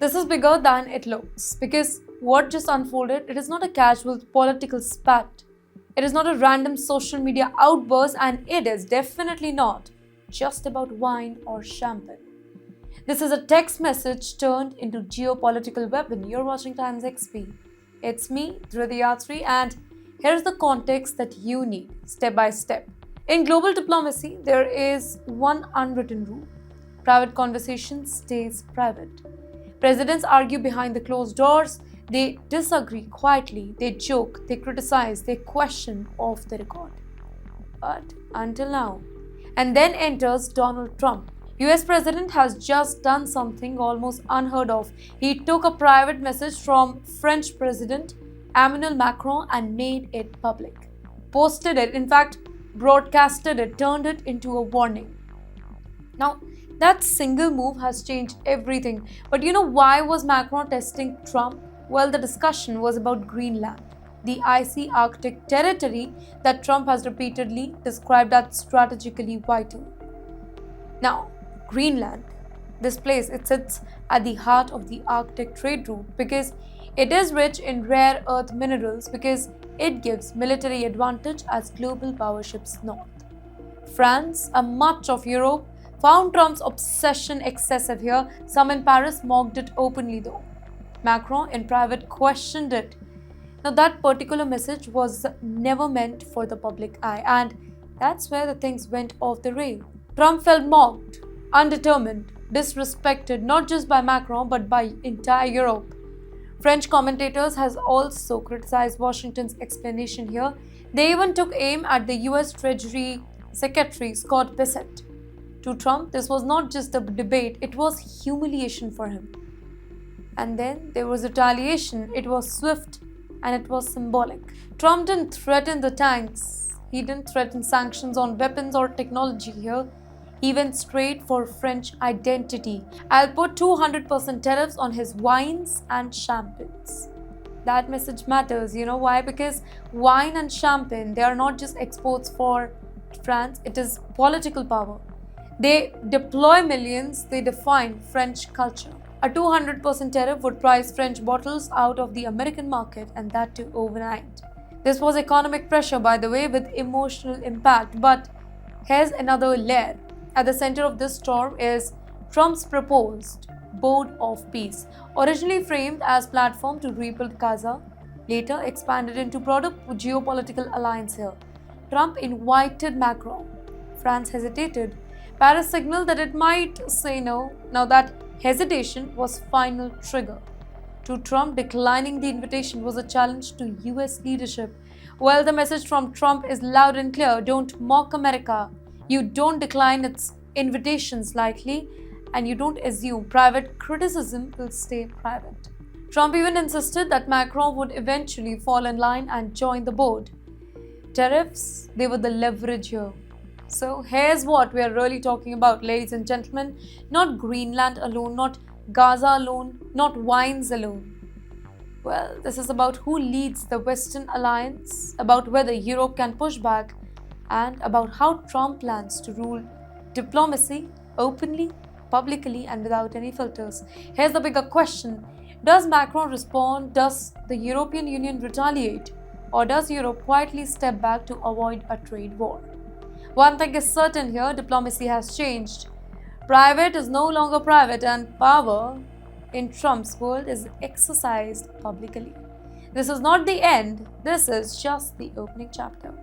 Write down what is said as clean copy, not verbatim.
This is bigger than it looks because what just unfolded, it is not a casual political spat. It is not a random social media outburst, and it is definitely not just about wine or champagne. This is a text message turned into geopolitical weapon. You're watching Times XP. It's me, Dhruv, and here's the context that you need, step by step. In global diplomacy, there is one unwritten rule. Private conversation stays private. Presidents argue behind the closed doors, they disagree quietly, they joke, they criticize, they question off the record. But until now. And then enters Donald Trump. US President has just done something almost unheard of. He took a private message from French President Emmanuel Macron and made it public. Posted it, in fact, broadcasted it, turned it into a warning. Now, that single move has changed everything. But you know why was Macron testing Trump? Well, the discussion was about Greenland, the icy Arctic territory that Trump has repeatedly described as strategically vital. Now, Greenland, this place, it sits at the heart of the Arctic trade route because it is rich in rare earth minerals, because it gives military advantage as global power shifts north. France and much of Europe found Trump's obsession excessive here. Some in Paris mocked it openly though. Macron in private questioned it. Now that particular message was never meant for the public eye, and that's where the things went off the rail. Trump felt mocked, undetermined, disrespected not just by Macron but by entire Europe. French commentators has also criticized Washington's explanation here. They even took aim at the US Treasury Secretary Scott Bessent. To Trump, this was not just a debate, it was humiliation for him. And then there was retaliation. It was swift and it was symbolic. Trump didn't threaten the tanks. He didn't threaten sanctions on weapons or technology here. He went straight for French identity. I'll put 200% tariffs on his wines and champagnes. That message matters. You know why? Because wine and champagne, they are not just exports for France, it is political power. They deploy millions, they define French culture. A 200% tariff would price French bottles out of the American market, and that too overnight. This was economic pressure, by the way, with emotional impact. But here's another layer. At the center of this storm is Trump's proposed Board of Peace, originally framed as platform to rebuild Gaza, later expanded into broader geopolitical alliance here. Trump invited Macron. France hesitated. Paris signaled that it might say no. Now that hesitation was final trigger. To Trump, declining the invitation was a challenge to US leadership. Well, the message from Trump is loud and clear. Don't mock America. You don't decline its invitations lightly, and you don't assume private criticism will stay private. Trump even insisted that Macron would eventually fall in line and join the board. Tariffs, they were the leverage here. So here's what we are really talking about, ladies and gentlemen. Not Greenland alone, not Gaza alone, not wines alone. Well, this is about who leads the Western alliance, about whether Europe can push back, and about how Trump plans to rule diplomacy openly, publicly, and without any filters. Here's the bigger question. Does Macron respond? Does the European Union retaliate? Or does Europe quietly step back to avoid a trade war? One thing is certain here, diplomacy has changed. Private is no longer private, and power in Trump's world is exercised publicly. This is not the end, this is just the opening chapter.